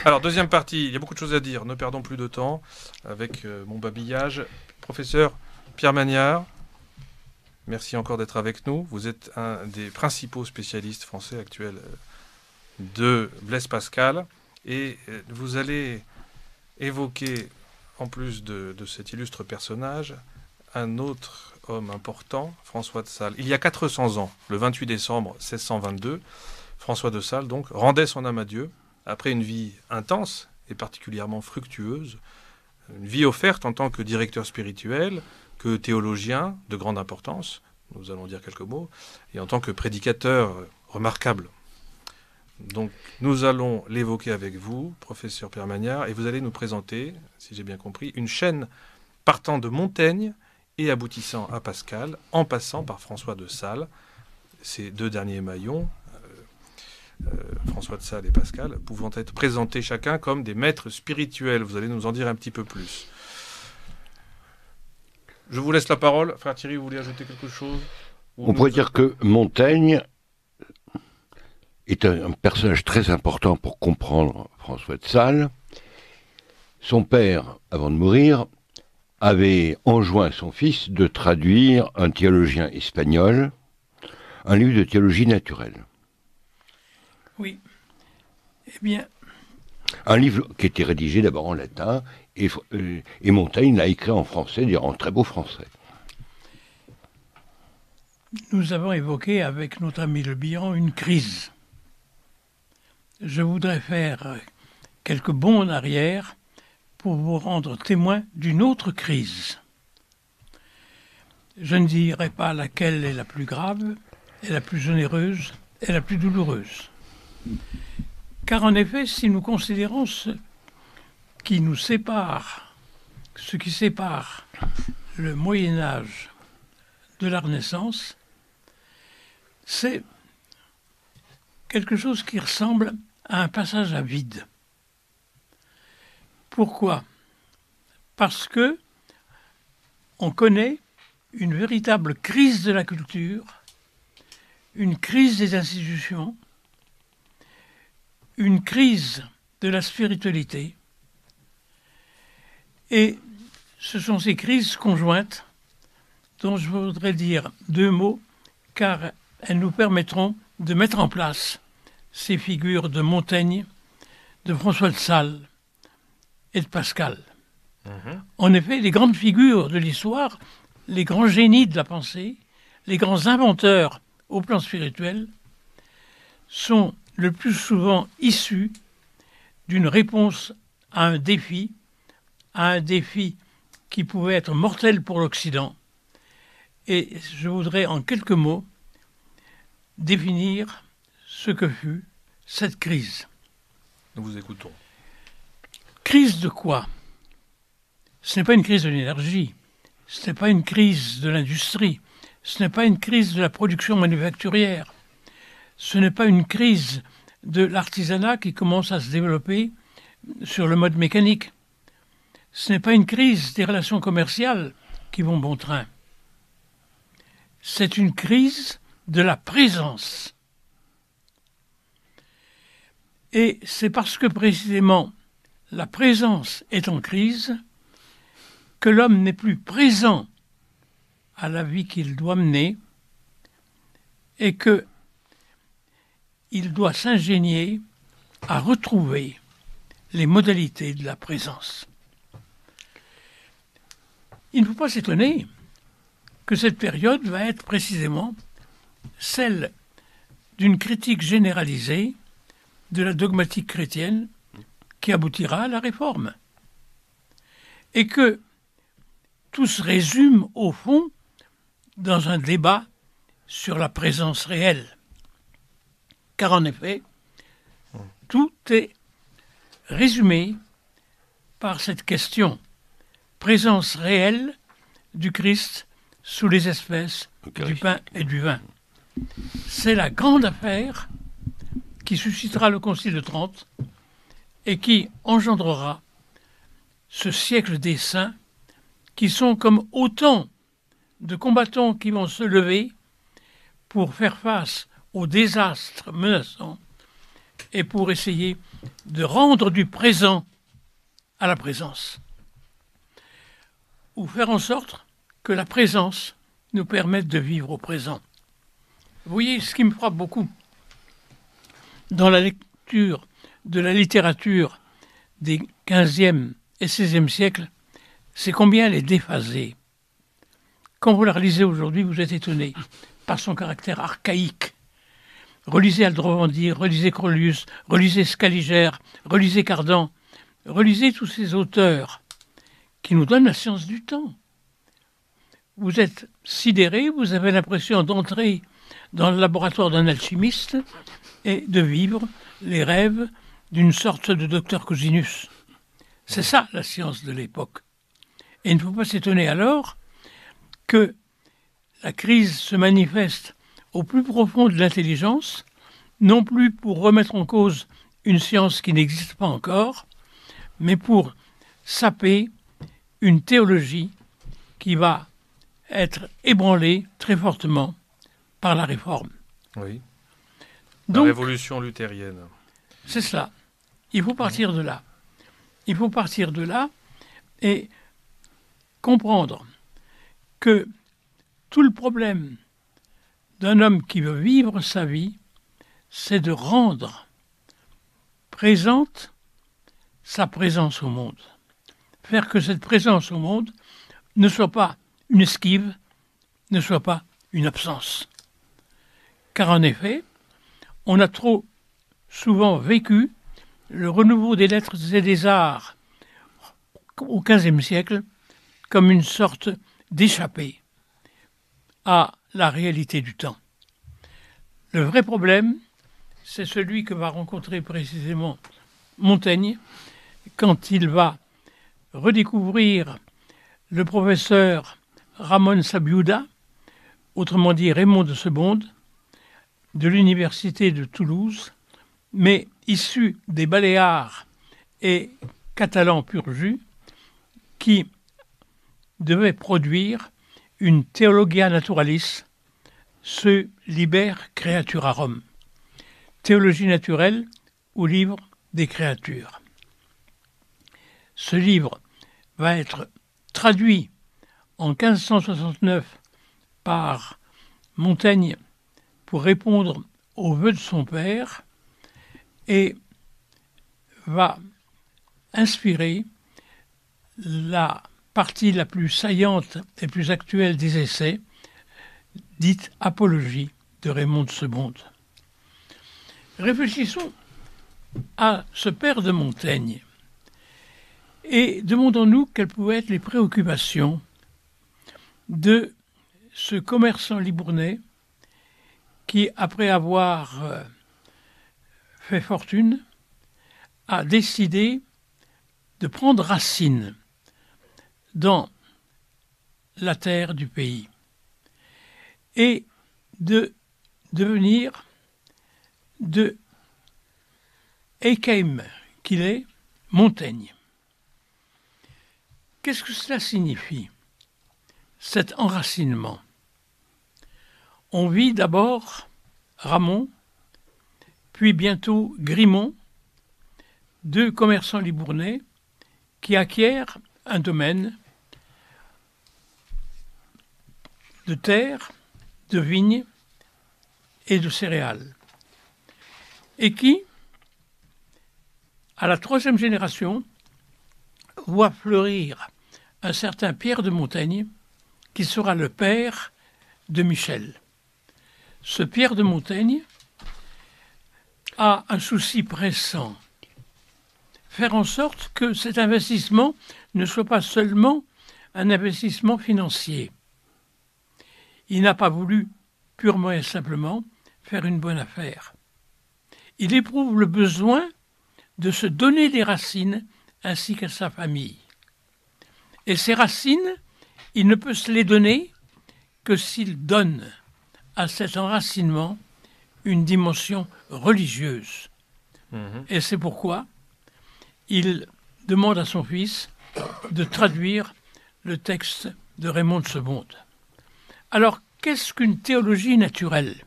Alors, deuxième partie, il y a beaucoup de choses à dire. Ne perdons plus de temps avec mon babillage. Professeur Pierre Magnard, merci encore d'être avec nous. Vous êtes un des principaux spécialistes français actuels de Blaise Pascal. Et vous allez évoquer, en plus de cet illustre personnage, un autre homme important, François de Sales. Il y a 400 ans, le 28 décembre 1622, François de Sales donc rendait son âme à Dieu après une vie intense et particulièrement fructueuse, une vie offerte en tant que directeur spirituel, que théologien de grande importance, nous allons dire quelques mots, et en tant que prédicateur remarquable. Donc nous allons l'évoquer avec vous, professeur Pierre Magnard, et vous allez nous présenter, si j'ai bien compris, une chaîne partant de Montaigne et aboutissant à Pascal, en passant par François de Sales. Ces deux derniers maillons, François de Sales et Pascal, pouvant être présentés chacun comme des maîtres spirituels. Vous allez nous en dire un petit peu plus. Je vous laisse la parole. Frère Thierry, vous voulez ajouter quelque chose? On pourrait dire que Montaigne est un personnage très important pour comprendre François de Sales. Son père, avant de mourir, avait enjoint à son fils de traduire un théologien espagnol, un livre de théologie naturelle. Oui. Eh bien... Un livre qui était rédigé d'abord en latin, et Montaigne l'a écrit en français, en très beau français. Nous avons évoqué avec notre ami Le Bihan une crise. Je voudrais faire quelques bonds en arrière pour vous rendre témoin d'une autre crise. Je ne dirai pas laquelle est la plus grave, est la plus onéreuse, est la plus douloureuse. Car en effet, si nous considérons ce qui nous sépare, ce qui sépare le Moyen-Âge de la Renaissance, c'est quelque chose qui ressemble à un passage à vide. Pourquoi? Parce que on connaît une véritable crise de la culture, une crise des institutions, une crise de la spiritualité. Et ce sont ces crises conjointes dont je voudrais dire deux mots, car elles nous permettront de mettre en place ces figures de Montaigne, de François de Sales et de Pascal. En effet, les grandes figures de l'histoire, les grands génies de la pensée, les grands inventeurs au plan spirituel, sont le plus souvent issus d'une réponse à un défi qui pouvait être mortel pour l'Occident. Et je voudrais en quelques mots définir ce que fut cette crise. Nous vous écoutons. Crise de quoi? Ce n'est pas une crise de l'énergie, ce n'est pas une crise de l'industrie, ce n'est pas une crise de la production manufacturière, ce n'est pas une crise de l'artisanat qui commence à se développer sur le mode mécanique. Ce n'est pas une crise des relations commerciales qui vont bon train. C'est une crise de la présence. Et c'est parce que précisément la présence est en crise que l'homme n'est plus présent à la vie qu'il doit mener et que il doit s'ingénier à retrouver les modalités de la présence. Il ne faut pas s'étonner que cette période va être précisément celle d'une critique généralisée de la dogmatique chrétienne qui aboutira à la réforme. Et que tout se résume au fond dans un débat sur la présence réelle. Car en effet, tout est résumé par cette question, présence réelle du Christ sous les espèces du pain et du vin. C'est la grande affaire qui suscitera le Concile de Trente et qui engendrera ce siècle des saints qui sont comme autant de combattants qui vont se lever pour faire face aux désastres menaçants et pour essayer de rendre du présent à la présence, ou faire en sorte que la présence nous permette de vivre au présent. Vous voyez, ce qui me frappe beaucoup dans la lecture de la littérature des XVe et XVIe siècles, c'est combien elle est déphasée. Quand vous la relisez aujourd'hui, vous êtes étonné par son caractère archaïque. Relisez Aldrovandi, relisez Crollius, relisez Scaliger, relisez Cardan, relisez tous ces auteurs qui nous donnent la science du temps. Vous êtes sidéré, vous avez l'impression d'entrer dans le laboratoire d'un alchimiste et de vivre les rêves d'une sorte de docteur Cosinus. C'est ça la science de l'époque. Et il ne faut pas s'étonner alors que la crise se manifeste au plus profond de l'intelligence, non plus pour remettre en cause une science qui n'existe pas encore, mais pour saper une théologie qui va être ébranlée très fortement par la réforme. Oui. Donc, la révolution luthérienne. C'est cela. Il faut partir de là. Il faut partir de là et comprendre que tout le problème d'un homme qui veut vivre sa vie, c'est de rendre présente sa présence au monde. Faire que cette présence au monde ne soit pas une esquive, ne soit pas une absence. Car en effet, on a trop souvent vécu le renouveau des lettres et des arts au XVe siècle comme une sorte d'échappée à la réalité du temps. Le vrai problème, c'est celui que va rencontrer précisément Montaigne quand il va redécouvrir le professeur Ramon Sabiuda, autrement dit Raymond de Semonde, de l'université de Toulouse, mais issu des Baléares et catalans pur jus, qui devait produire une Theologia Naturalis, se liber creaturarum, théologie naturelle ou livre des créatures. Ce livre va être traduit en 1569 par Montaigne pour répondre aux vœux de son père et va inspirer la partie la plus saillante et plus actuelle des essais, dite Apologie de Raymond de Semonde. Réfléchissons à ce père de Montaigne et demandons-nous quelles pouvaient être les préoccupations de ce commerçant libournais qui, après avoir fait fortune, a décidé de prendre racine dans la terre du pays et de devenir de Eckheim qu'il est, Montaigne. Qu'est-ce que cela signifie, cet enracinement? On vit d'abord Ramon, puis bientôt Grimont, deux commerçants libournais qui acquièrent un domaine de terre, de vignes et de céréales, et qui, à la troisième génération, voit fleurir un certain Pierre de Montaigne, qui sera le père de Michel. Ce Pierre de Montaigne a un souci pressant, faire en sorte que cet investissement ne soit pas seulement un investissement financier. Il n'a pas voulu purement et simplement faire une bonne affaire. Il éprouve le besoin de se donner des racines ainsi qu'à sa famille. Et ces racines, il ne peut se les donner que s'il donne à cet enracinement une dimension religieuse. Et c'est pourquoi il demande à son fils de traduire le texte de Raymond de Semonde. Alors, qu'est-ce qu'une théologie naturelle?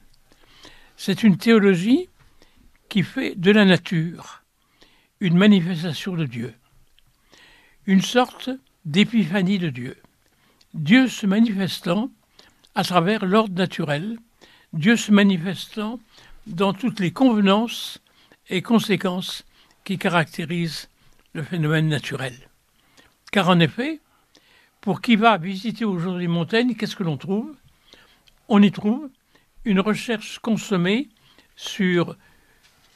C'est une théologie qui fait de la nature une manifestation de Dieu, une sorte d'épiphanie de Dieu. Dieu se manifestant à travers l'ordre naturel, Dieu se manifestant dans toutes les convenances et conséquences qui caractérisent le phénomène naturel. Car en effet, pour qui va visiter aujourd'hui Montaigne, qu'est-ce que l'on trouve? On y trouve une recherche consommée sur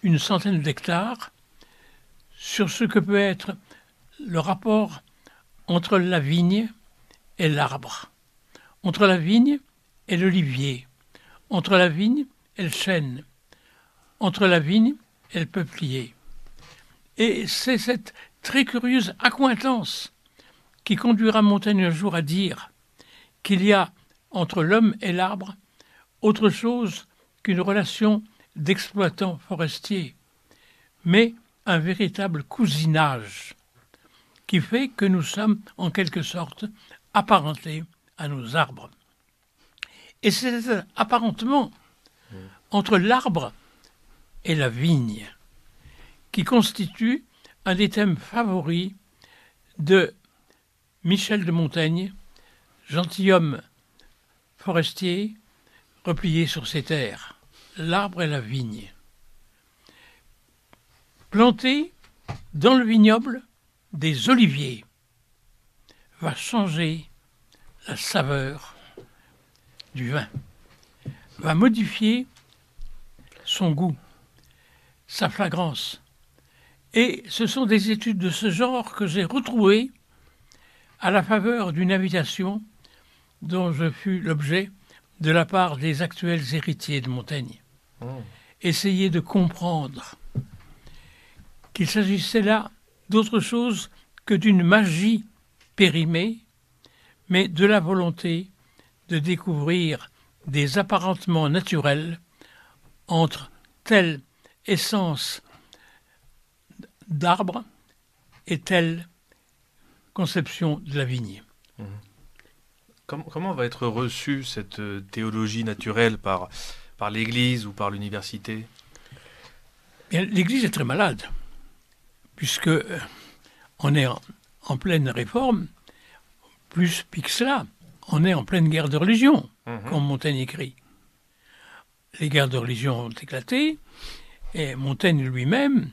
une centaine d'hectares, sur ce que peut être le rapport entre la vigne et l'arbre, entre la vigne et l'olivier, entre la vigne et le chêne, entre la vigne et le peuplier. Et c'est cette très curieuse accointance qui conduira Montaigne un jour à dire qu'il y a entre l'homme et l'arbre autre chose qu'une relation d'exploitant forestier, mais un véritable cousinage qui fait que nous sommes en quelque sorte apparentés à nos arbres. Et c'est cet apparentement entre l'arbre et la vigne qui constitue un des thèmes favoris de Michel de Montaigne, gentilhomme forestier replié sur ses terres, l'arbre et la vigne. Planter dans le vignoble des oliviers va changer la saveur du vin, va modifier son goût, sa flagrance. Et ce sont des études de ce genre que j'ai retrouvées à la faveur d'une invitation dont je fus l'objet de la part des actuels héritiers de Montaigne. Essayer de comprendre qu'il s'agissait là d'autre chose que d'une magie périmée, mais de la volonté de découvrir des apparentements naturels entre telle essence d'arbre et telle conception de la vigne. Comment va être reçue cette théologie naturelle par l'Église ou par l'université? Bien, l'Église est très malade, puisque on est en pleine réforme, plus pis que cela, on est en pleine guerre de religion, comme Montaigne écrit. Les guerres de religion ont éclaté, et Montaigne lui-même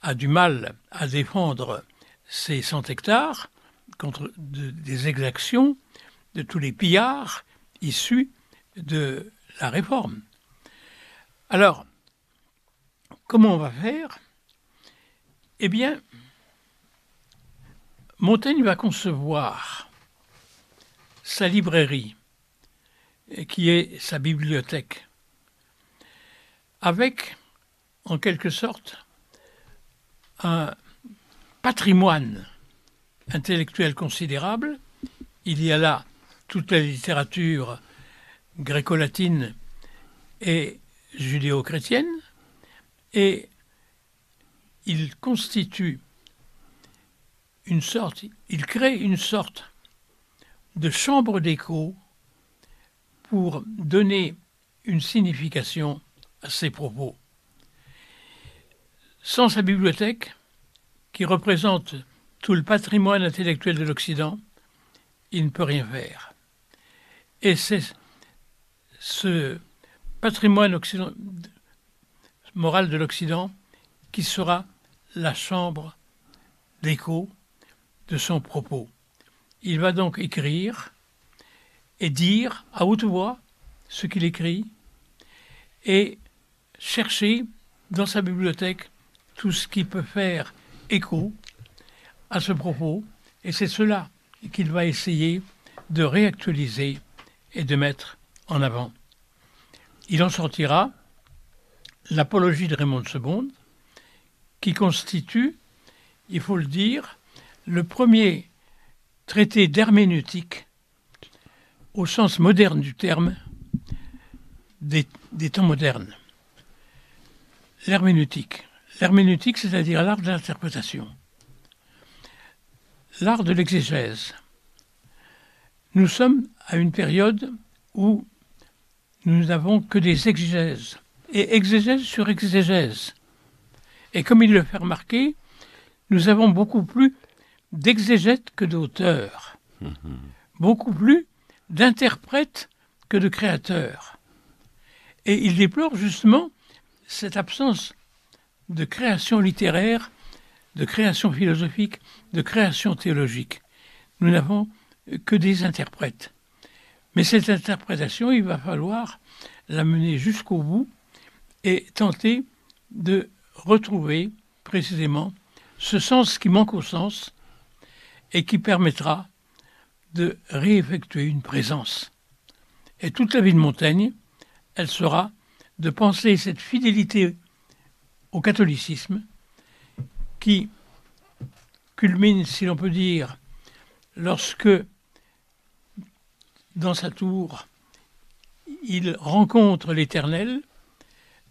a du mal à défendre ses 100 hectares contre des exactions de tous les pillards issus de la réforme. Alors, comment on va faire? Eh bien, Montaigne va concevoir sa librairie, qui est sa bibliothèque, avec, en quelque sorte, un patrimoine intellectuel considérable. Il y a là toute la littérature gréco-latine et judéo-chrétienne, et il constitue il crée une sorte de chambre d'écho pour donner une signification à ses propos. Sans sa bibliothèque, qui représente tout le patrimoine intellectuel de l'Occident, il ne peut rien faire. Et c'est ce patrimoine moral de l'Occident qui sera la chambre d'écho de son propos. Il va donc écrire et dire à haute voix ce qu'il écrit et chercher dans sa bibliothèque tout ce qui peut faire écho à ce propos, et c'est cela qu'il va essayer de réactualiser et de mettre en avant. Il en sortira l'Apologie de Raymond II, qui constitue, il faut le dire, le premier traité d'herméneutique, au sens moderne du terme, des temps modernes. L'herméneutique. L'herméneutique, c'est-à-dire l'art de l'interprétation. L'art de l'exégèse. Nous sommes à une période où nous n'avons que des exégèses, et exégèse sur exégèse. Et comme il le fait remarquer, nous avons beaucoup plus d'exégètes que d'auteurs, beaucoup plus d'interprètes que de créateurs. Et il déplore justement cette absence de création littéraire, de création philosophique, de création théologique. Nous n'avons que des interprètes. Mais cette interprétation, il va falloir la mener jusqu'au bout et tenter de retrouver précisément ce sens qui manque au sens et qui permettra de réeffectuer une présence. Et toute la vie de Montaigne, elle sera de penser cette fidélité au catholicisme qui culmine, si l'on peut dire, lorsque, dans sa tour, il rencontre l'Éternel,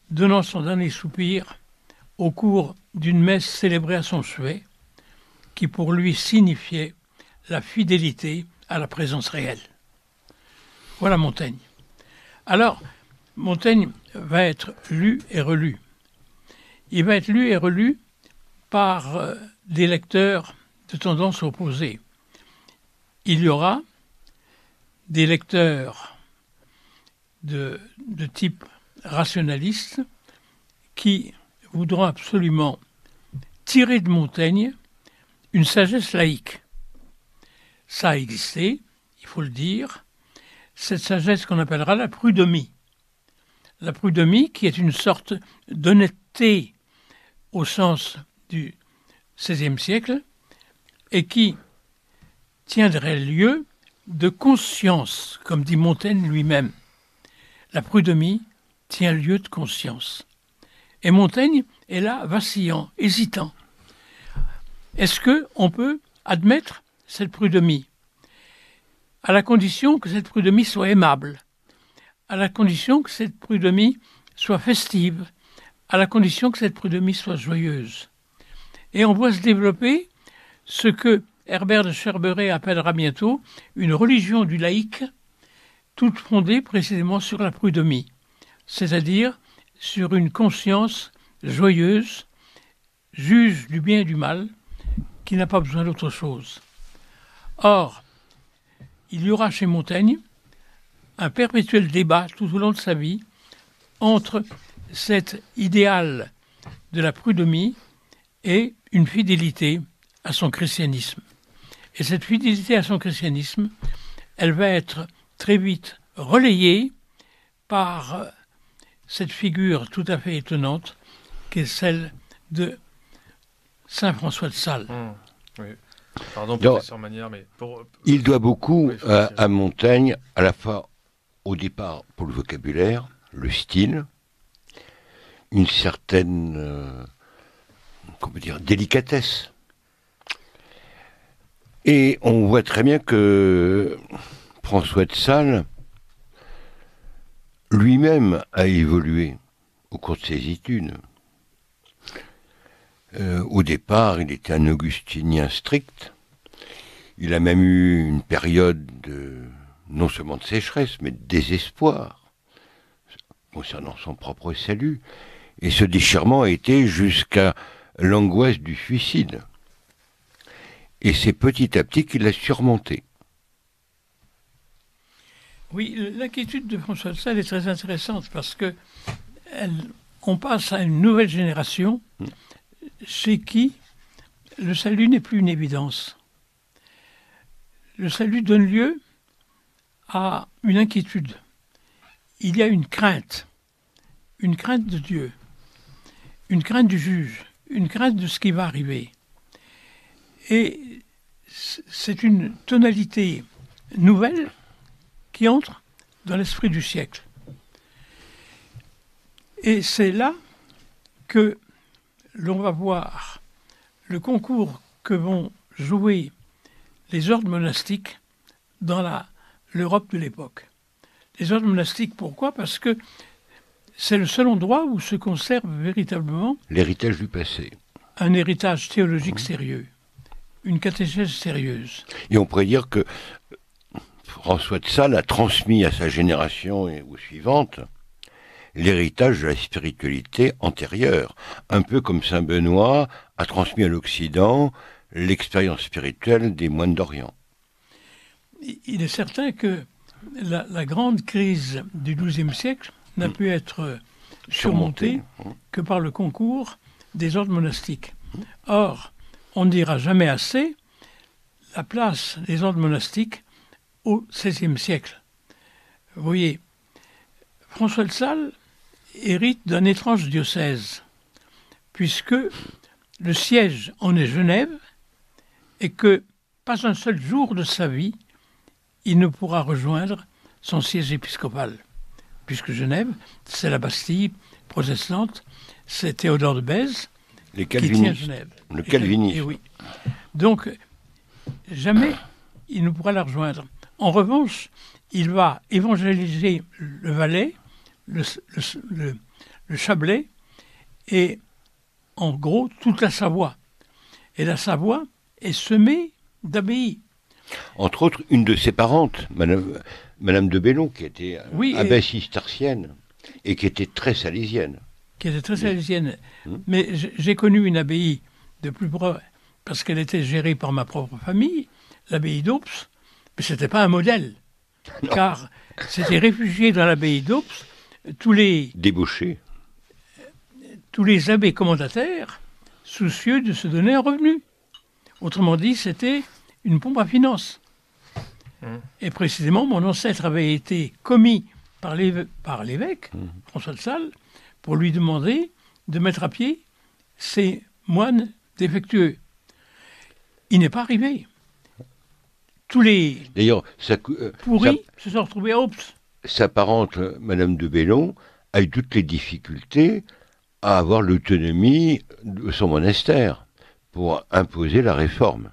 donnant son dernier soupir au cours d'une messe célébrée à son chevet, qui pour lui signifiait la fidélité à la présence réelle. Voilà Montaigne. Alors, Montaigne va être lu et relu. Il va être lu et relu par des lecteurs de tendance opposée. Il y aura des lecteurs de type rationaliste qui voudront absolument tirer de Montaigne une sagesse laïque. Ça a existé, il faut le dire, cette sagesse qu'on appellera la prud'homie. La prud'homie qui est une sorte d'honnêteté au sens du XVIe siècle et qui tiendrait lieu de conscience, comme dit Montaigne lui-même. La prud'homie tient lieu de conscience. Et Montaigne est là, vacillant, hésitant. Est-ce qu'on peut admettre cette prud'homie, à la condition que cette prud'homie soit aimable, à la condition que cette prud'homie soit festive, à la condition que cette prud'homie soit joyeuse. Et on voit se développer ce que Herbert de Cherbury appellera bientôt une religion du laïc, toute fondée précisément sur la prud'homie, c'est-à-dire sur une conscience joyeuse, juge du bien et du mal, qui n'a pas besoin d'autre chose. Or, il y aura chez Montaigne un perpétuel débat tout au long de sa vie entre cet idéal de la prud'homie et une fidélité à son christianisme. Et cette fidélité à son christianisme, elle va être très vite relayée par cette figure tout à fait étonnante qui est celle de Saint François de Sales. Oui. Pardon, professeur Manière, mais il doit beaucoup à Montaigne, à la fois au départ pour le vocabulaire, le style, une certaine délicatesse. Et on voit très bien que François de Sales lui-même a évolué au cours de ses études. Au départ, il était un augustinien strict. Il a même eu une période non seulement de sécheresse, mais de désespoir concernant son propre salut. Et ce déchirement a été jusqu'à l'angoisse du suicide. Et c'est petit à petit qu'il l'a surmonté. Oui, l'inquiétude de François de Sales est très intéressante parce que on passe à une nouvelle génération chez qui le salut n'est plus une évidence. Le salut donne lieu à une inquiétude. Il y a une crainte de Dieu, une crainte du juge, une crainte de ce qui va arriver. Et c'est une tonalité nouvelle qui entre dans l'esprit du siècle. Et c'est là que l'on va voir le concours que vont jouer les ordres monastiques dans l'Europe de l'époque. Les ordres monastiques, pourquoi ? Parce que c'est le seul endroit où se conserve véritablement l'héritage du passé. Un héritage théologique sérieux, une catéchèse sérieuse. Et on pourrait dire que François de Sales a transmis à sa génération et aux suivantes l'héritage de la spiritualité antérieure. Un peu comme Saint Benoît a transmis à l'Occident l'expérience spirituelle des moines d'Orient. Il est certain que la grande crise du XIIe siècle n'a pu être surmontée que par le concours des ordres monastiques. Or, on ne dira jamais assez la place des ordres monastiques au XVIe siècle. Vous voyez, François de Sales hérite d'un étrange diocèse, puisque le siège en est Genève et que pas un seul jour de sa vie, il ne pourra rejoindre son siège épiscopal, puisque Genève, c'est la Bastille protestante, c'est Théodore de Bèze Les qui tient calvinistes. Genève. Le calvinisme. Et oui. Donc, jamais il ne pourra la rejoindre. En revanche, il va évangéliser le Valais, le Chablais et, en gros, toute la Savoie. Et la Savoie est semée d'abbayes. Entre autres, une de ses parentes, Madame de Bellon, qui était Oui, abbesse cistercienne et qui était très salésienne. Qui était très salésienne. Mais j'ai connu une abbaye de plus près, parce qu'elle était gérée par ma propre famille, l'abbaye d'Aubs, mais ce n'était pas un modèle, car c'était réfugié dans l'abbaye d'Aubs tous les Débauchée. abbés commendataires soucieux de se donner un revenu. Autrement dit, c'était une pompe à finances. Et précisément, mon ancêtre avait été commis par l'évêque, François de Sales, pour lui demander de mettre à pied ces moines défectueux. Il n'est pas arrivé. Tous les D'ailleurs, pourris se sont retrouvés à Ops. sa parente, Madame de Bellon, a eu toutes les difficultés à avoir l'autonomie de son monastère pour imposer la réforme.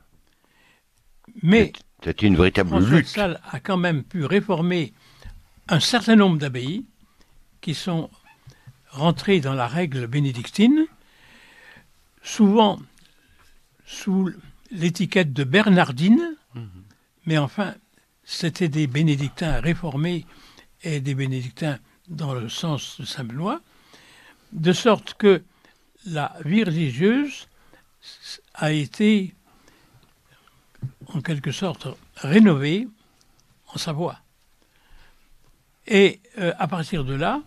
Mais C'était une véritable François de lutte. Sales a quand même pu réformer un certain nombre d'abbayes qui sont rentrées dans la règle bénédictine, souvent sous l'étiquette de bernardine, mais enfin, c'était des bénédictins réformés et des bénédictins dans le sens de Saint-Benoît, de sorte que la vie religieuse a été en quelque sorte rénovée en Savoie. Et à partir de là,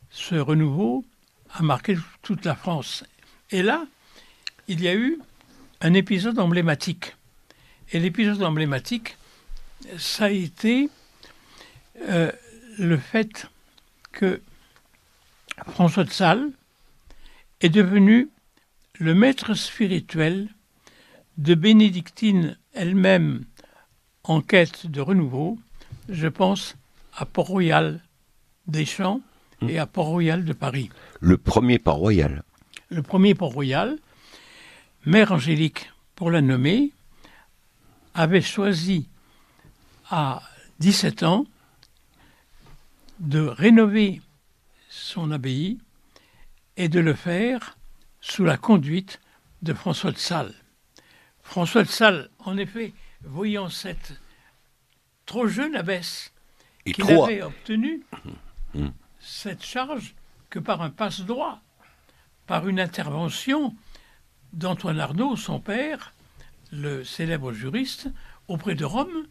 ce renouveau a marqué toute la France. Et là, il y a eu un épisode emblématique. Et l'épisode emblématique, ça a été le fait que François de Sales est devenu le maître spirituel de Bénédictine elle-même en quête de renouveau. Je pense à Port-Royal des Champs et à Port-Royal de Paris. Le premier Port-Royal. Le premier Port-Royal, Mère Angélique, pour la nommer, avait choisi à 17 ans de rénover son abbaye et de le faire sous la conduite de François de Sales. François de Sales, en effet, voyant cette trop jeune abbesse qu'il avait obtenue, cette charge que par un passe-droit, par une intervention d'Antoine Arnauld, son père, le célèbre juriste, auprès de Rome,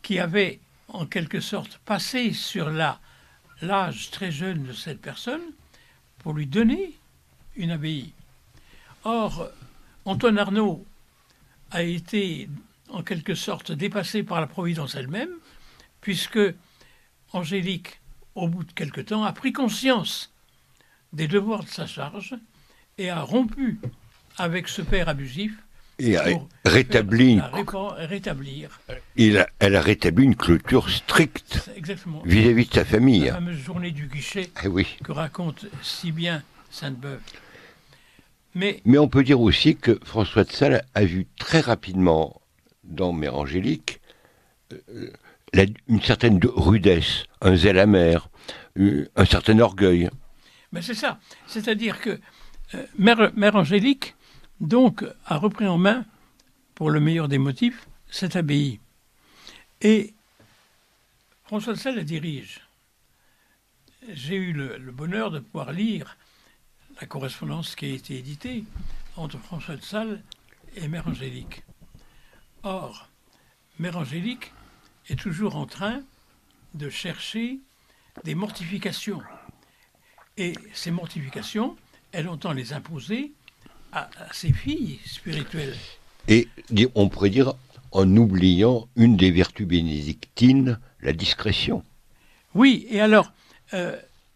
qui avait en quelque sorte passé sur l'âge très jeune de cette personne pour lui donner une abbaye. Or, Antoine Arnauld a été en quelque sorte dépassé par la Providence elle-même, puisque Angélique, au bout de quelque temps, a pris conscience des devoirs de sa charge et a rompu avec ce père abusif Et a pour rétabli rétablir. Elle a rétabli une clôture stricte Exactement. vis-à-vis de sa famille. La fameuse journée du guichet Eh oui. que raconte si bien Sainte-Beuve. Mais Mais on peut dire aussi que François de Sales a vu très rapidement dans Mère Angélique une certaine rudesse, un zèle amer, un certain orgueil. mais c'est ça. C'est-à-dire que Mère Angélique, donc, a repris en main, pour le meilleur des motifs, cette abbaye. Et François de Sales la dirige. j'ai eu le bonheur de pouvoir lire la correspondance qui a été éditée entre François de Sales et Mère Angélique. Or, Mère Angélique est toujours en train de chercher des mortifications. Et ces mortifications, elle entend les imposer à ses filles spirituelles. Et on pourrait dire, en oubliant une des vertus bénédictines, la discrétion. Oui, et alors,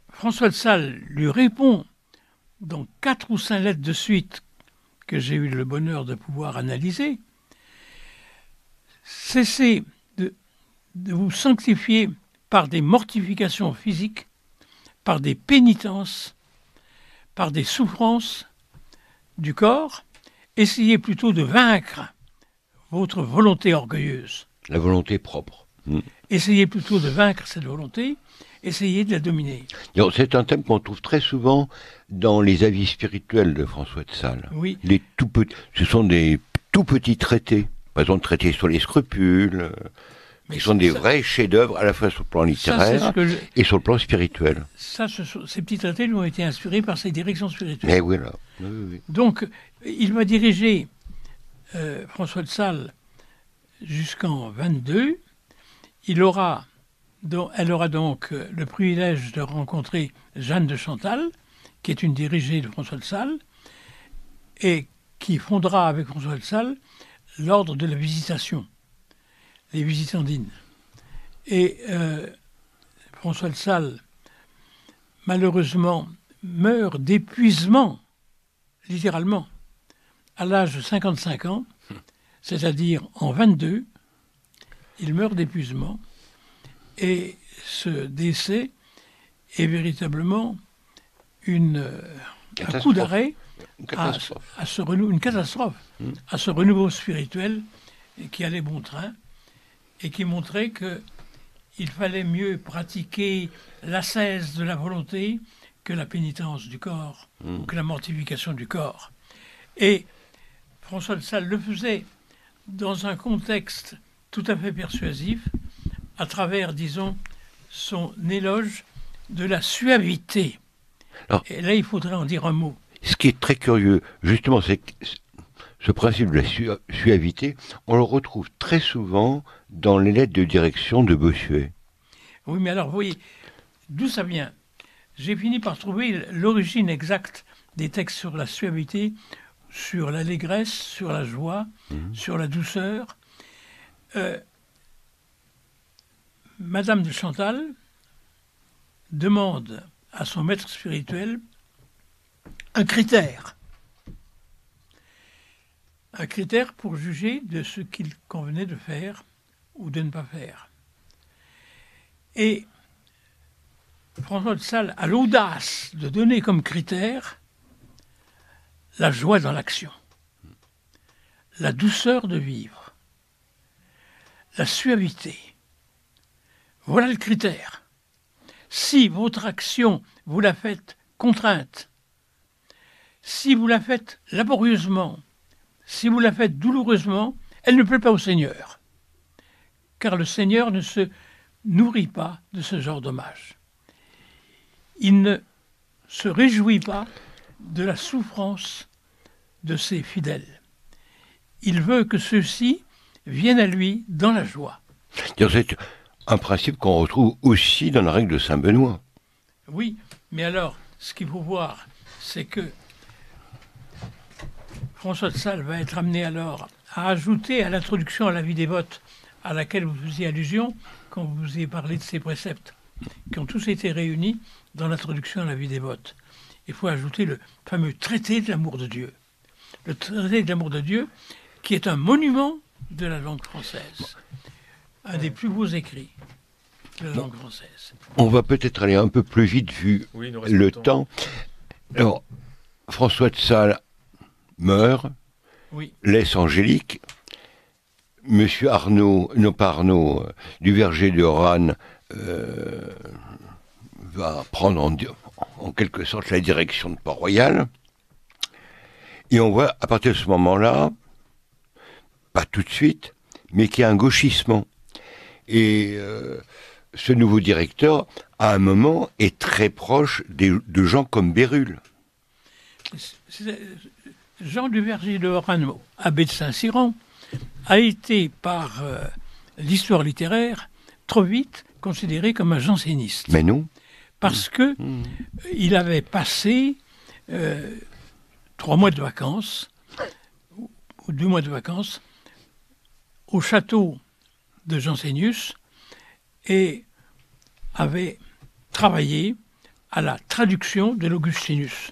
François de Sales lui répond dans 4 ou 5 lettres de suite que j'ai eu le bonheur de pouvoir analyser. Cessez de vous sanctifier par des mortifications physiques, par des pénitences, par des souffrances du corps. Essayez plutôt de vaincre votre volonté orgueilleuse. La volonté propre. Essayez plutôt de vaincre cette volonté, essayez de la dominer. C'est un thème qu'on trouve très souvent dans les avis spirituels de François de Sales. Oui. Ce sont des tout petits traités. Par exemple, traités sur les scrupules, qui sont des vrais chefs-d'œuvre à la fois sur le plan littéraire et sur le plan spirituel. Ces petits traités lui ont été inspirés par ses directions spirituelles. Mais oui, là. Oui. Donc, il va diriger François de Sales jusqu'en 22. Elle aura donc le privilège de rencontrer Jeanne de Chantal, qui est une dirigée de François de Sales, et qui fondera avec François de Sales l'ordre de la Visitation, les Visitandines. Et François de Sales, malheureusement, meurt d'épuisement, littéralement, à l'âge de 55 ans, c'est-à-dire en 22, il meurt d'épuisement. Et ce décès est véritablement un coup d'arrêt à une catastrophe, à ce renouveau spirituel qui allait bon train et qui montrait qu'il fallait mieux pratiquer l'ascèse de la volonté que la pénitence du corps, ou que la mortification du corps. Et François de Sales le faisait dans un contexte tout à fait persuasif, à travers, disons, son éloge de la suavité. Alors, et là, il faudrait en dire un mot. Ce qui est très curieux, justement, c'est que ce principe de la suavité, on le retrouve très souvent dans les lettres de direction de Bossuet. Oui, mais alors, vous voyez, d'où ça vient? J'ai fini par trouver l'origine exacte des textes sur la suavité, sur l'allégresse, sur la joie, sur la douceur. Madame de Chantal demande à son maître spirituel un critère pour juger de ce qu'il convenait de faire ou de ne pas faire. Et François de Sales a l'audace de donner comme critère la joie dans l'action, la douceur de vivre, la suavité. Voilà le critère. Si votre action, vous la faites contrainte, si vous la faites laborieusement, si vous la faites douloureusement, elle ne plaît pas au Seigneur. Car le Seigneur ne se nourrit pas de ce genre d'hommage. Il ne se réjouit pas de la souffrance de ses fidèles. Il veut que ceux-ci viennent à lui dans la joie. C'est un principe qu'on retrouve aussi dans la règle de Saint-Benoît. Oui, mais alors, ce qu'il faut voir, c'est que François de Sales va être amené alors à ajouter à l'introduction à la vie dévote à laquelle vous faisiez allusion quand vous avez parlé de ces préceptes, qui ont tous été réunis dans l'introduction à la vie dévote. Il faut ajouter le fameux traité de l'amour de Dieu. Le traité de l'amour de Dieu, qui est un monument de la langue française. Un des plus beaux écrits de la langue française. On va peut-être aller un peu plus vite vu le temps. Alors, François de Sales meurt, laisse Angélique. Monsieur Arnaud, du Verger de Oran, va prendre en quelque sorte la direction de Port-Royal. Et on voit, à partir de ce moment-là, pas tout de suite, mais qu'il y a un gauchissement. Et ce nouveau directeur, à un moment, est très proche de gens comme Bérulle. Jean Duverger de Oran, abbé de Saint-Cyran, a été, par l'histoire littéraire, trop vite considéré comme un janséniste. Mais non. Parce que il avait passé 3 mois de vacances, ou 2 mois de vacances, au château de Jansénius et avait travaillé à la traduction de l'Augustinus,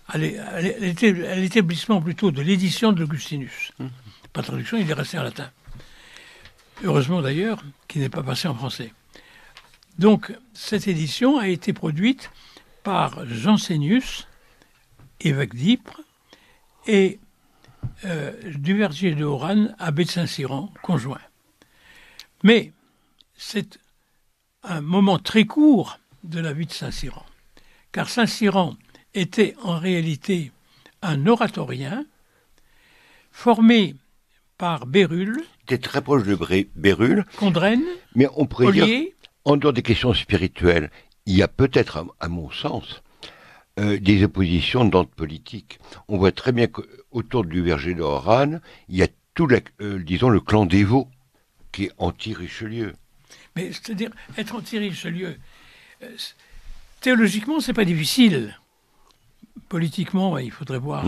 à l'établissement plutôt de l'édition de l'Augustinus. Pas traduction, il est resté en latin. Heureusement d'ailleurs qu'il n'est pas passé en français. Donc cette édition a été produite par Jansénius, évêque d'Ypres, et Duverger de Oran, abbé de Saint-Cyran, conjoint. Mais c'est un moment très court de la vie de Saint-Cyran, car Saint-Cyran était en réalité un oratorien formé par Bérulle, Tu es très proche de Bérulle, Condren, mais on pourrait dire, Ollier. en dehors des questions spirituelles, il y a peut-être, à mon sens, des oppositions d'ordre politique. On voit très bien qu'autour du verger de Oran, il y a tout, disons, le clan Dévot, qui est anti-Richelieu. Mais c'est-à-dire, être anti-Richelieu, théologiquement, c'est pas difficile. Politiquement, il faudrait voir.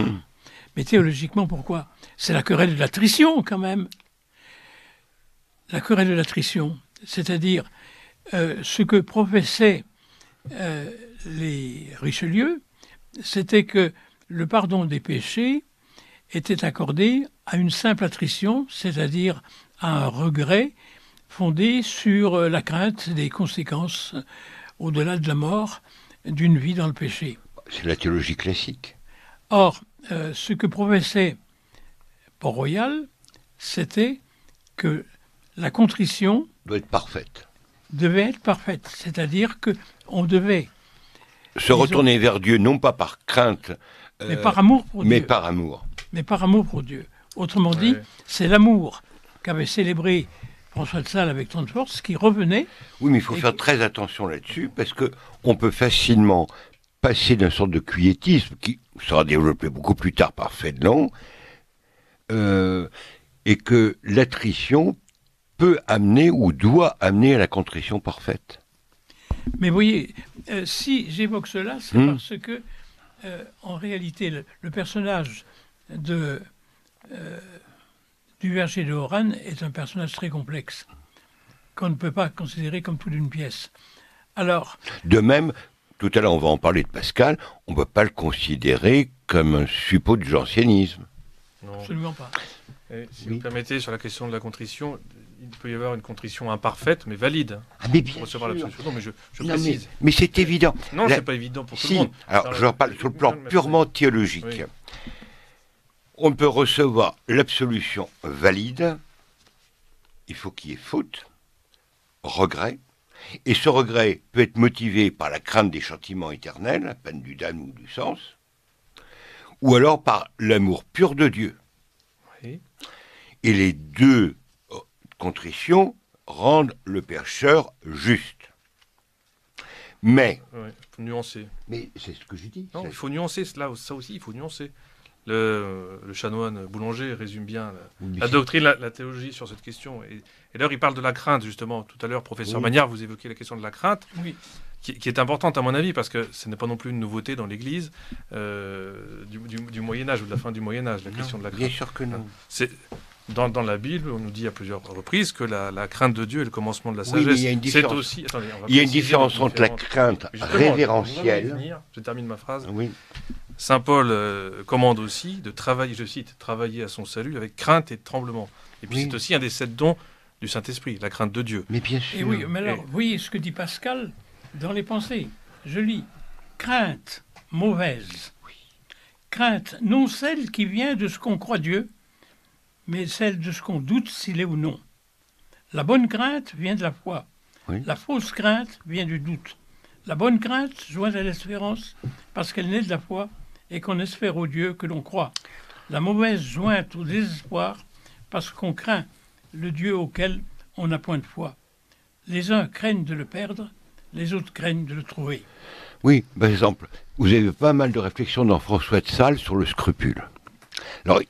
Mais théologiquement, pourquoi? C'est la querelle de l'attrition, quand même. La querelle de l'attrition, c'est-à-dire ce que professaient les Richelieu, c'était que le pardon des péchés était accordé à une simple attrition, c'est-à-dire à un regret fondé sur la crainte des conséquences au-delà de la mort d'une vie dans le péché. C'est la théologie classique. Or, ce que professait Port-Royal, c'était que la contrition Doit être parfaite. devait être parfaite, c'est-à-dire qu'on devait Se retourner vers Dieu, non pas par crainte, mais par amour pour mais Dieu. par amour. Mais par amour pour Dieu. Autrement dit, c'est l'amour qu'avait célébré François de Sales avec tant de force qui revenait. Oui, mais il faut faire très attention là-dessus, parce que on peut facilement passer d'une sorte de quiétisme, qui sera développé beaucoup plus tard par Fénelon, et que l'attrition peut amener ou doit amener à la contrition parfaite. Mais vous voyez, si j'évoque cela, c'est parce que, en réalité, le personnage du verger de Oran est un personnage très complexe, qu'on ne peut pas considérer comme tout d'une pièce. Alors, De même, tout à l'heure on va en parler de Pascal, on ne peut pas le considérer comme un suppôt du jansénisme. Non. absolument pas. Et si vous permettez, sur la question de la contrition, il peut y avoir une contrition imparfaite, mais valide. Ah, mais bien Pour recevoir sûr. l'absolution. Non, mais je Non, précise. mais c'est évident. Non, La- c'est pas évident pour tout Si, le monde. alors je leur parle sur le plan purement théologique. Oui. On peut recevoir l'absolution valide, il faut qu'il y ait faute, regret, et ce regret peut être motivé par la crainte des châtiments éternels, la peine du damné ou du sens, ou alors par l'amour pur de Dieu. Oui. Et les deux contritions rendent le pécheur juste. Mais Faut nuancer. c'est ce que je dis. Non, il faut nuancer cela, ça aussi, il faut nuancer. Le chanoine Boulanger résume bien la doctrine, la théologie sur cette question. Et d'ailleurs, il parle de la crainte, justement. Tout à l'heure, professeur Magnard, vous évoquez la question de la crainte, Oui. qui est importante, à mon avis, parce que ce n'est pas non plus une nouveauté dans l'Église du Moyen-Âge ou de la fin du Moyen-Âge, la question de la crainte. Bien sûr que non. C'est, dans la Bible, on nous dit à plusieurs reprises que la crainte de Dieu est le commencement de la Oui, sagesse. mais il y a une différence. C'est aussi, attendez, on va Il y a une préciser différence les entre la différentes- crainte Justement, révérentielle. je termine ma phrase. Oui. Saint Paul commande aussi de travailler, je cite, travailler à son salut avec crainte et tremblement. Et puis Oui. c'est aussi un des 7 dons du Saint-Esprit, la crainte de Dieu. Mais bien sûr. Et oui, mais alors, vous voyez ce que dit Pascal dans les pensées. Je lis crainte mauvaise. Crainte, non celle qui vient de ce qu'on croit Dieu, mais celle de ce qu'on doute s'il est ou non. La bonne crainte vient de la foi. Oui. La fausse crainte vient du doute. La bonne crainte joint à l'espérance parce qu'elle naît de la foi et qu'on espère au Dieu que l'on croit. La mauvaise jointe au désespoir parce qu'on craint le Dieu auquel on n'a point de foi. Les uns craignent de le perdre, les autres craignent de le trouver. Oui, par exemple, vous avez pas mal de réflexions dans François de Sales sur le scrupule. Alors,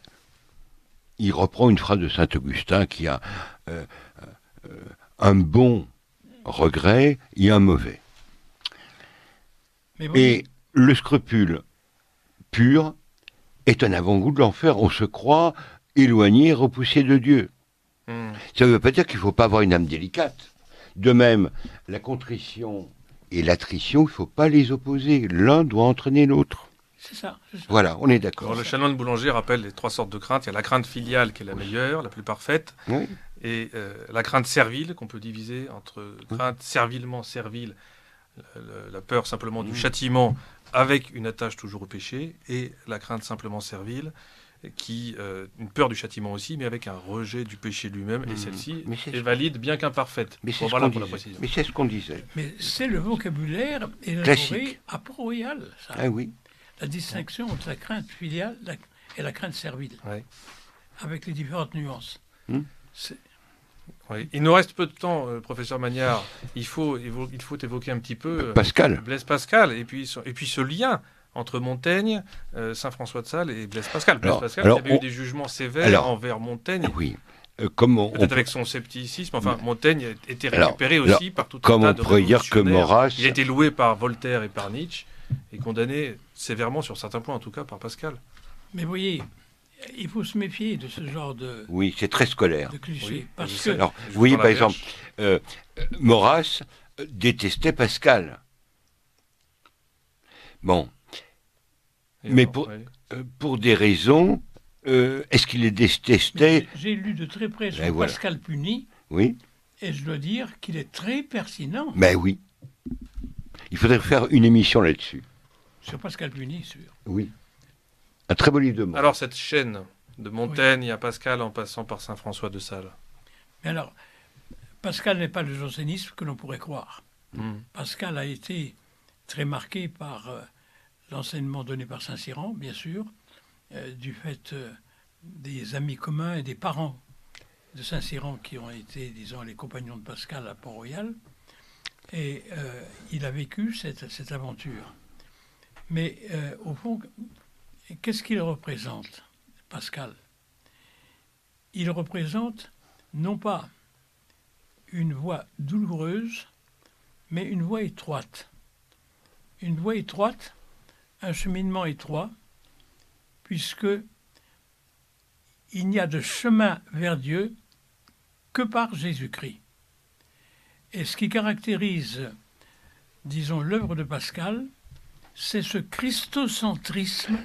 il reprend une phrase de Saint-Augustin qui a un bon regret et un mauvais. Mais Et le scrupule pur est un avant-goût de l'enfer. On se croit éloigné, repoussé de Dieu. Ça ne veut pas dire qu'il ne faut pas avoir une âme délicate. De même, la contrition et l'attrition, il ne faut pas les opposer. L'un doit entraîner l'autre. c'est ça. Voilà, on est Alors, d'accord. le chanoine boulanger rappelle les 3 sortes de crainte. Il y a la crainte filiale qui est la meilleure, la plus parfaite, Oui. et la crainte servile qu'on peut diviser entre crainte servilement servile, la peur simplement du châtiment avec une attache toujours au péché, et la crainte simplement servile, qui une peur du châtiment aussi, mais avec un rejet du péché lui-même, et celle-ci Mais c'est est ce- valide bien qu'imparfaite. Mais c'est Bon, ce voilà qu'on pour la disait. précision. Mais c'est ce qu'on disait. Mais c'est le vocabulaire élaboré Classique. à Port-Royal, ça. Ah oui. La distinction entre la crainte filiale et la crainte servile, Ouais. avec les différentes nuances. C'est- Oui. Il nous reste peu de temps, professeur Magnard. Il faut évoquer un petit peu Pascal. Blaise Pascal et puis ce lien entre Montaigne, Saint François de Sales et Blaise Pascal. Blaise Pascal qui avait eu des jugements sévères envers Montaigne, Oui. Comment peut-être avec son scepticisme. Enfin, Montaigne était récupéré alors, aussi par tout un comme tas on de pourrait dire que révolutionnaires. Maurras- Il a été loué par Voltaire et par Nietzsche et condamné sévèrement sur certains points, en tout cas par Pascal. Mais voyez, il faut se méfier de ce genre de Oui, c'est très scolaire. clichés. Oui, je parce sais. que Alors, Je vous voyez, tends par la exemple, Maurras détestait Pascal. Bon, Et mais alors, pour des raisons, est-ce qu'il les détestait? j'ai lu de très près sur Ben voilà. Pascal Puny, Oui, et je dois dire qu'il est très pertinent mais oui. Il faudrait faire une émission là-dessus. sur Pascal Puny, sûr. Oui. Un très beau livre de mots. Alors cette chaîne de Montaigne à Pascal en passant par Saint François de Sales. Mais alors, Pascal n'est pas le jansénisme que l'on pourrait croire. Pascal a été très marqué par l'enseignement donné par Saint-Cyran, bien sûr, du fait des amis communs et des parents de Saint-Cyran qui ont été, disons, les compagnons de Pascal à Port-Royal. Et il a vécu cette aventure. Mais au fond, qu'est-ce qu'il représente, Pascal? Il représente non pas une voie douloureuse, mais une voie étroite. Une voie étroite, un cheminement étroit, puisque il n'y a de chemin vers Dieu que par Jésus-Christ. Et ce qui caractérise, disons, l'œuvre de Pascal, c'est ce christocentrisme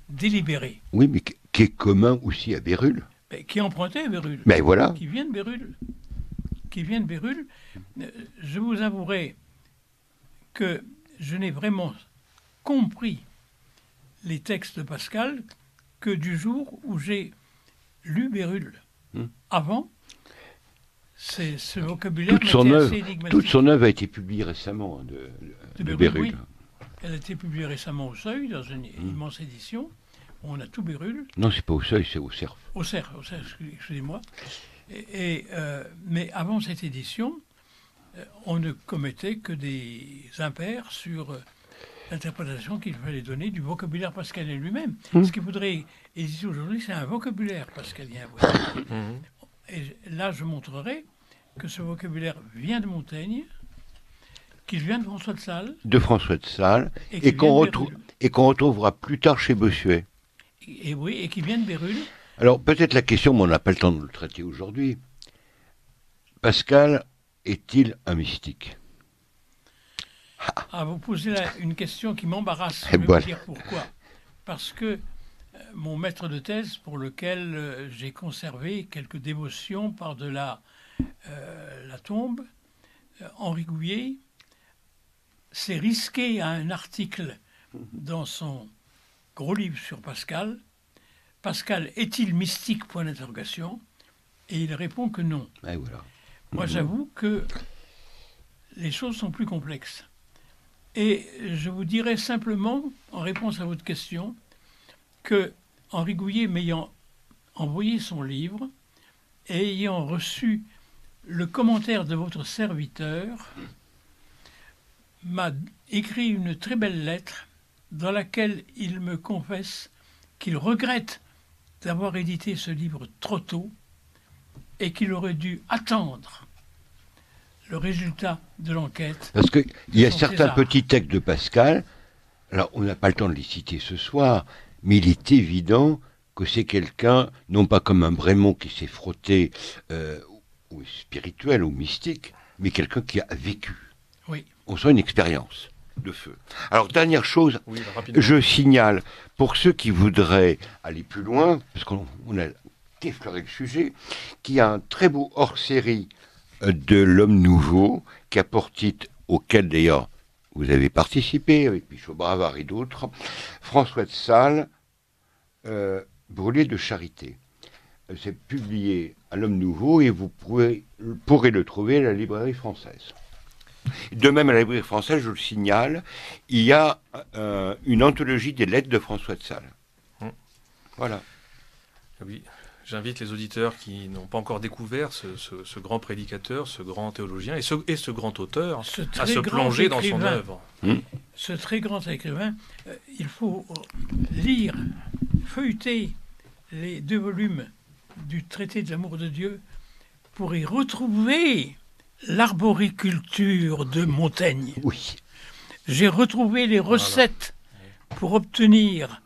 délibéré, Oui, mais qui est commun aussi à Bérulle. mais qui empruntait à Bérulle, Mais voilà. qui vient de Bérulle. Je vous avouerai que je n'ai vraiment compris les textes de Pascal que du jour où j'ai lu Bérulle. Avant, ce vocabulaire Toute son m'était œuvre, assez énigmatique. toute son œuvre a été publiée récemment de Bérulle. Oui. Elle a été publiée récemment au Seuil, dans une immense édition. On a tout Bérulle. Non, c'est pas au Seuil, c'est au Cerf. Au Cerf, excusez-moi. Mais avant cette édition, on ne commettait que des impairs sur l'interprétation qu'il fallait donner du vocabulaire pascalien lui-même. Ce qu'il faudrait éditer aujourd'hui, c'est un vocabulaire pascalien. Et là, je montrerai que ce vocabulaire vient de Montaigne, qu'il vient de François de Sales. De François de Sales, Et qui et qu'on vient de retrouvera plus tard chez Bossuet. Et qui vient de Bérulle. Alors, peut-être la question, mais on n'a pas le temps de le traiter aujourd'hui. Pascal est-il un mystique? Ah, vous posez là une question qui m'embarrasse. Je Et vais voilà. vous dire pourquoi. Parce que mon maître de thèse, pour lequel j'ai conservé quelques dévotions par-delà la tombe, Henri Gouillet, s'est risqué à un article dans son gros livre sur Pascal. Pascal est-il mystique? Point d'interrogation. Et il répond que non. Et voilà. Moi, j'avoue que les choses sont plus complexes. Et je vous dirais simplement, en réponse à votre question, que Henri Gouillet m'ayant envoyé son livre et ayant reçu le commentaire de votre serviteur m'a écrit une très belle lettre dans laquelle il me confesse qu'il regrette d'avoir édité ce livre trop tôt et qu'il aurait dû attendre le résultat de l'enquête. Parce qu'il y a Son certains César. petits textes de Pascal, alors on n'a pas le temps de les citer ce soir, mais il est évident que c'est quelqu'un, non pas comme un Brémond qui s'est frotté au spirituel, au mystique, mais quelqu'un qui a vécu. Oui. On sent une expérience de feu. Alors, dernière chose, Oui, rapidement. je signale, pour ceux qui voudraient aller plus loin, parce qu'on a effleuré le sujet, qu'il y a un très beau hors-série de l'Homme Nouveau, qui a pour titre, auquel d'ailleurs vous avez participé, avec Michaud Bravard et d'autres, François de Sales, Brûlé de charité. C'est publié à l'Homme Nouveau et vous pourrez le trouver à la librairie française. De même, à la librairie française, je le signale, il y a une anthologie des lettres de François de Sales. Voilà. Oui, j'invite les auditeurs qui n'ont pas encore découvert ce grand prédicateur, ce grand théologien et ce grand auteur Ce à très se grand plonger dans son écrivain. œuvre. Ce très grand écrivain, il faut lire, feuilleter les 2 volumes du traité de l'amour de Dieu pour y retrouver l'arboriculture de Montaigne. Oui. J'ai retrouvé les recettes pour obtenir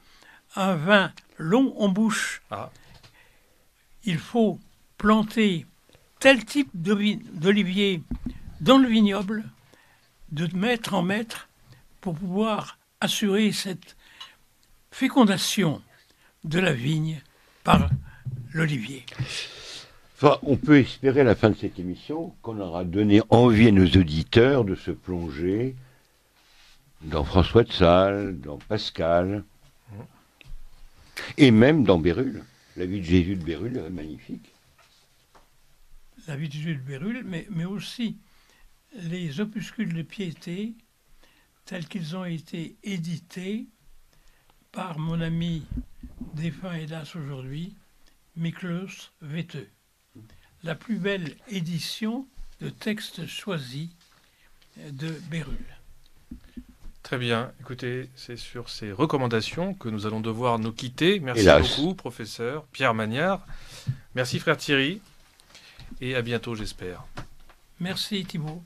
un vin long en bouche. Ah. Il faut planter tel type d'olivier dans le vignoble, de mètre en mètre, pour pouvoir assurer cette fécondation de la vigne par l'olivier. Enfin, on peut espérer à la fin de cette émission qu'on aura donné envie à nos auditeurs de se plonger dans François de Sales, dans Pascal, et même dans Bérulle. La vie de Jésus de Bérulle est magnifique. La vie de Jules Bérulle, mais aussi les opuscules de piété tels qu'ils ont été édités par mon ami défunt hélas aujourd'hui, Miklos Veteux. La plus belle édition de textes choisis de Bérulle. Très bien. Écoutez, c'est sur ces recommandations que nous allons devoir nous quitter. Merci Hélas. beaucoup, professeur Pierre Magnard. Merci, frère Thierry. Et à bientôt, j'espère. Merci Thibault.